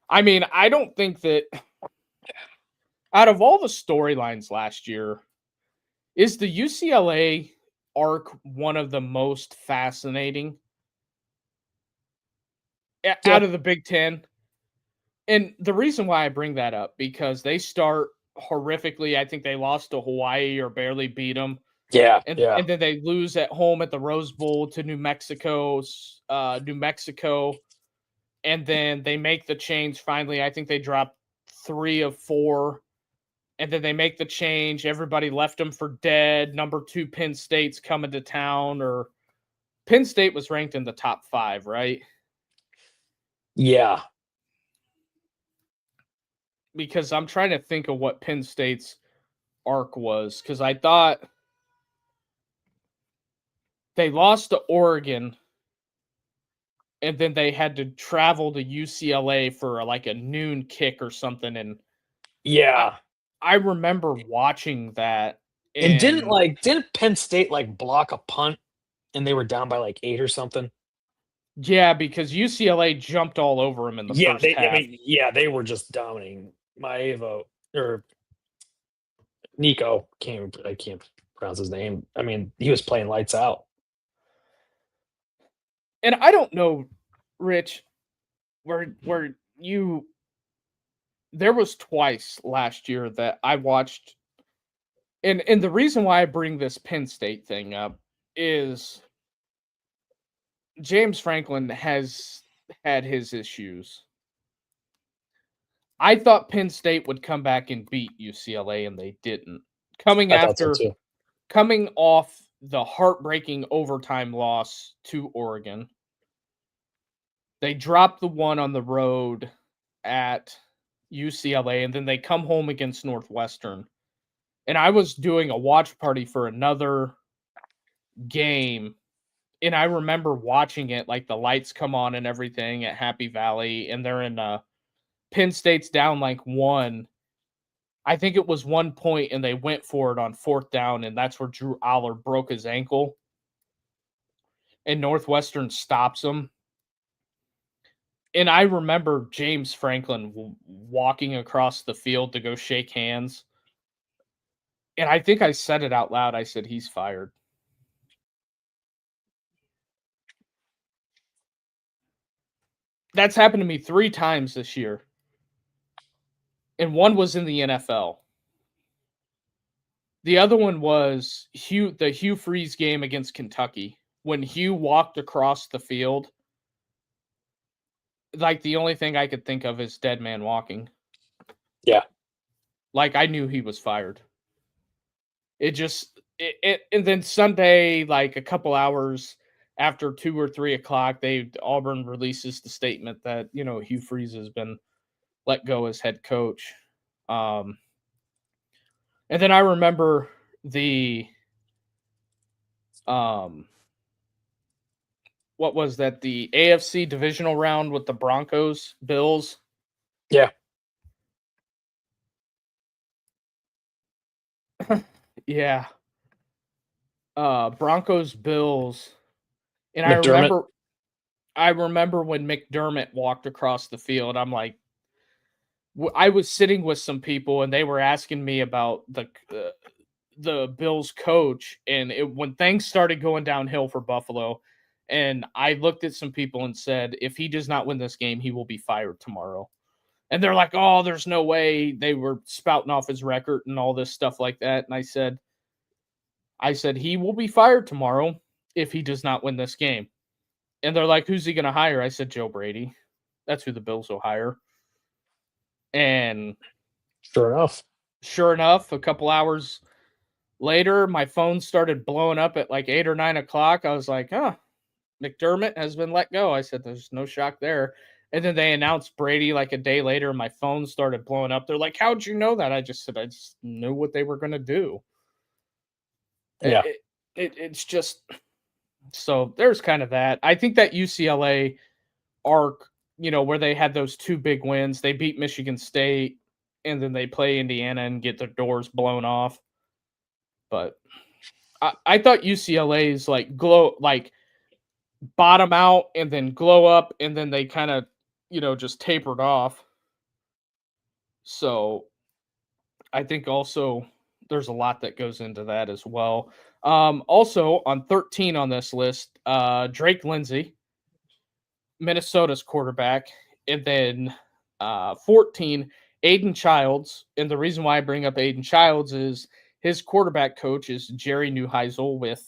I mean, I don't think that out of all the storylines last year, is the UCLA arc one of the most fascinating out of the Big Ten? And the reason why I bring that up, because they start horrifically. I think they lost to Hawaii or barely beat them. Yeah, and then they lose at home at the Rose Bowl to New Mexico. and then they make the change finally. I think they dropped 3 of 4, and then they make the change. Everybody left them for dead. Number 2 Penn State's coming to town, or Penn State was ranked in the top 5, right? Yeah. Because I'm trying to think of what Penn State's arc was, because I thought they lost to Oregon, and then they had to travel to UCLA for like a noon kick or something. And Yeah. I remember watching that. And didn't Penn State like block a punt and they were down by like 8 or something? Yeah, because UCLA jumped all over them in the Yeah, first half. they were just dominating. Maeva or Nico, I can't pronounce his name. I mean, he was playing lights out. And I don't know, Rich, where you there was twice last year that I watched, and the reason why I bring this Penn State thing up is James Franklin has had his issues. I thought Penn State would come back and beat UCLA, and they didn't. I thought so too. Coming off the heartbreaking overtime loss to Oregon, they dropped the one on the road at UCLA, and then they come home against Northwestern. And I was doing a watch party for another game, and I remember watching it, like the lights come on and everything at Happy Valley, and they're in Penn State's down like 1. I think it was 1 point, and they went for it on 4th down, and that's where Drew Aller broke his ankle. And Northwestern stops him. And I remember James Franklin walking across the field to go shake hands. And I think I said it out loud. I said, he's fired. That's happened to me 3 times this year. And one was in the NFL. The other one was the Hugh Freeze game against Kentucky. When Hugh walked across the field, like the only thing I could think of is dead man walking. Yeah. Like I knew he was fired. And then Sunday, like a couple hours after 2 or 3 o'clock, Auburn releases the statement that, Hugh Freeze has been let go as head coach. And then I remember the what was that? The AFC divisional round with the Broncos, Bills. Yeah. Yeah. Broncos, Bills. And McDermott. I remember when McDermott walked across the field, I'm like, I was sitting with some people and they were asking me about the Bills coach, and when things started going downhill for Buffalo, and I looked at some people and said, if he does not win this game, he will be fired tomorrow. And they're like, oh, there's no way. They were spouting off his record and all this stuff like that. And I said, he will be fired tomorrow if he does not win this game. And they're like, who's he going to hire? I said, Joe Brady. That's who the Bills will hire. And sure enough, a couple hours later, my phone started blowing up at like 8 or 9 o'clock. I was like, McDermott has been let go. I said, there's no shock there. And then they announced Brady like a day later, and my phone started blowing up. They're like, how'd you know that? I just said, I just knew what they were going to do. Yeah. It's just, so there's kind of that. I think that UCLA arc, where they had those 2 big wins, they beat Michigan State, and then they play Indiana and get their doors blown off. But I thought UCLA's like bottom out and then glow up, and then they kind of, just tapered off. So I think also there's a lot that goes into that as well. Also on 13 on this list, Drake Lindsay, Minnesota's quarterback, and then 14, Aiden Childs. And the reason why I bring up Aiden Childs is his quarterback coach is Jerry Neuheisel with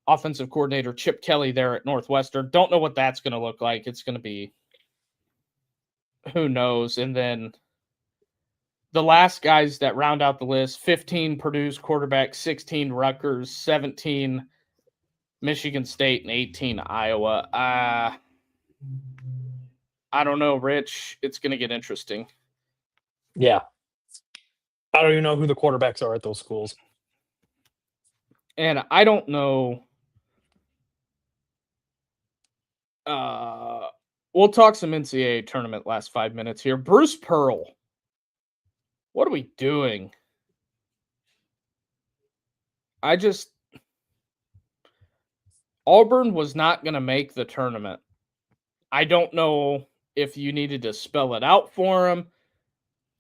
offensive coordinator Chip Kelly there at Northwestern. Don't know what that's going to look like. It's going to be who knows? And then the last guys that round out the list: 15 Purdue's quarterback, 16 Rutgers, 17 Michigan State, and 18 Iowa. I don't know, Rich. It's going to get interesting. Yeah. I don't even know who the quarterbacks are at those schools. And I don't know. We'll talk some NCAA tournament last 5 minutes here. Bruce Pearl. What are we doing? Auburn was not going to make the tournament. I don't know if you needed to spell it out for him,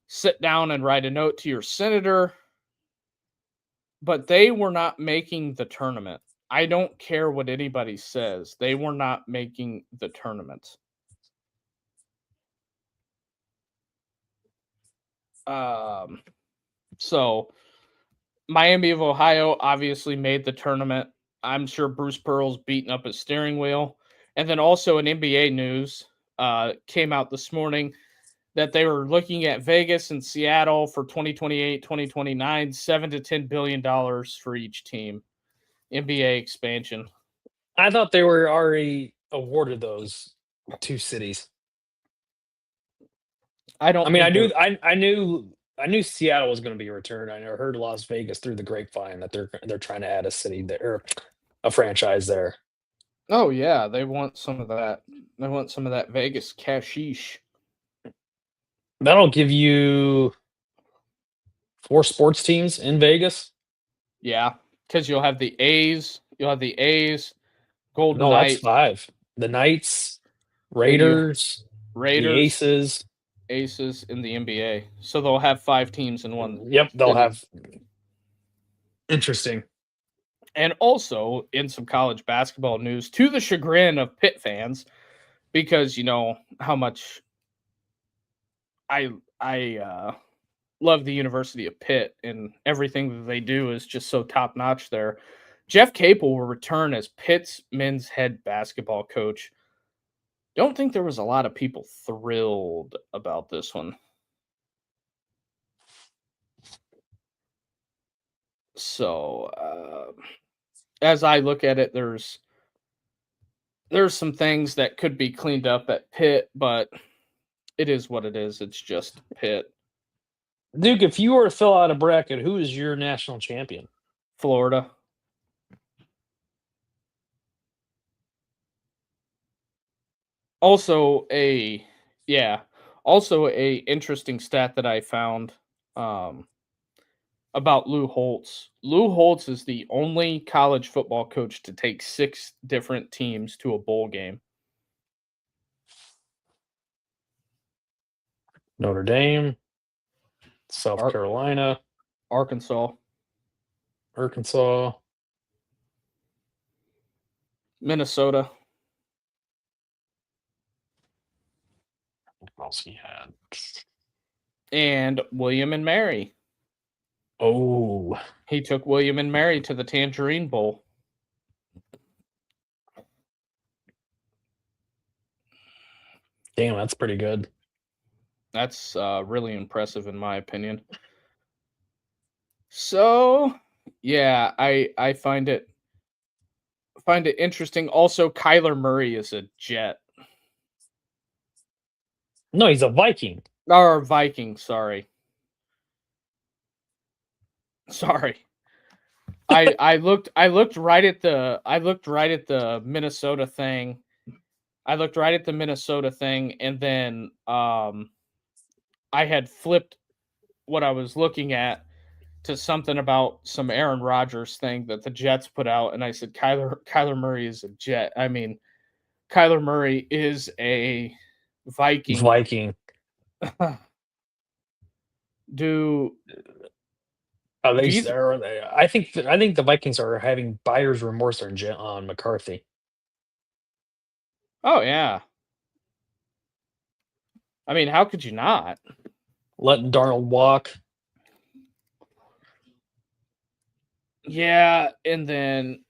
sit down and write a note to your senator, but they were not making the tournament. I don't care what anybody says. They were not making the tournament. So Miami of Ohio obviously made the tournament. I'm sure Bruce Pearl's beating up his steering wheel. And then also in NBA news came out this morning that they were looking at Vegas and Seattle for 2028, 2029, $7 to $10 billion for each team. NBA expansion. I thought they were already awarded those two cities. I knew Seattle was going to be returned. I heard Las Vegas through the grapevine that they're trying to add a city there, or a franchise there. Oh yeah, they want some of that. They want some of that Vegas cashish. That'll give you 4 sports teams in Vegas. Yeah, because you'll have the A's, Golden No, Knights. That's 5. The Knights, Raiders, Raiders, the Aces in the NBA. So they'll have 5 teams in one. Yep, they'll city. have. Interesting. And also in some college basketball news, to the chagrin of Pitt fans, because you know how much I love the University of Pitt, and everything that they do is just so top notch there. Jeff Capel will return as Pitt's men's head basketball coach. Don't think there was a lot of people thrilled about this one. So, as I look at it, there's some things that could be cleaned up at Pitt, but it is what it is. It's just Pitt. Duke, if you were to fill out a bracket, who is your national champion? Florida. Also a interesting stat that I found about Lou Holtz. Lou Holtz is the only college football coach to take 6 different teams to a bowl game. Notre Dame, South Carolina, Arkansas, Minnesota. What else he had? And William and Mary. Oh. He took William and Mary to the Tangerine Bowl. Damn, that's pretty good. That's really impressive in my opinion. So, yeah, I find it interesting. Also, Kyler Murray is a Jet. No, he's a Viking. Or Viking, sorry. I looked right at the Minnesota thing. And then I had flipped what I was looking at to something about some Aaron Rodgers thing that the Jets put out, and I said Kyler Murray is a Jet. I mean, Kyler Murray is a Viking. I think the Vikings are having buyer's remorse on McCarthy. Oh yeah. I mean, how could you not? Letting Darnold walk. Yeah, and then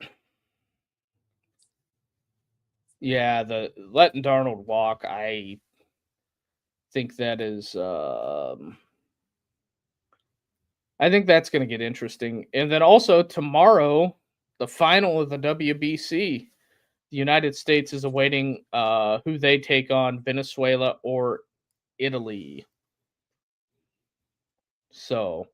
the letting Darnold walk, I think that is I think that's going to get interesting. And then also tomorrow, the final of the WBC. The United States is awaiting who they take on, Venezuela or Italy. So,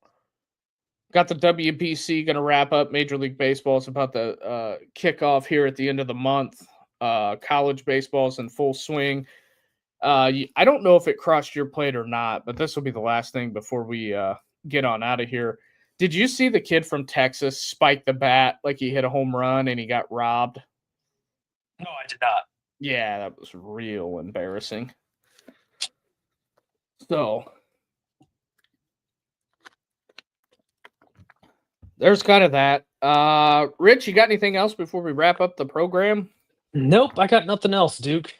got the WBC going to wrap up. Major League Baseball is about to kick off here at the end of the month. College baseball is in full swing. I don't know if it crossed your plate or not, but this will be the last thing before we get on out of here. Did you see the kid from Texas spike the bat like he hit a home run and he got robbed? No, I did not. Yeah, that was real embarrassing. So, there's kind of that. Rich, you got anything else before we wrap up the program? Nope, I got nothing else, Duke.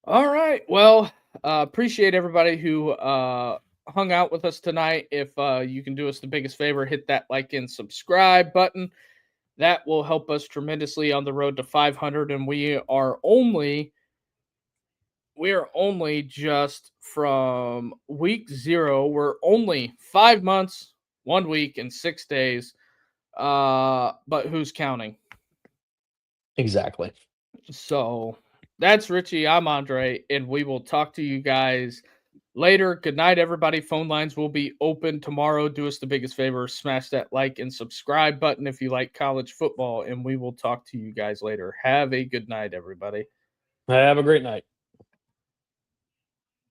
All right. Well, appreciate everybody who hung out with us tonight. If you can do us the biggest favor, hit that like and subscribe button. That will help us tremendously on the road to 500. And we are only just from week 0. We're only 5 months, 1 week, and 6 days. But who's counting? Exactly. So that's Richie. I'm Andre, and we will talk to you guys later. Good night, everybody. Phone lines will be open tomorrow. Do us the biggest favor, smash that like and subscribe button if you like college football, and we will talk to you guys later. Have a good night, everybody. Have a great night.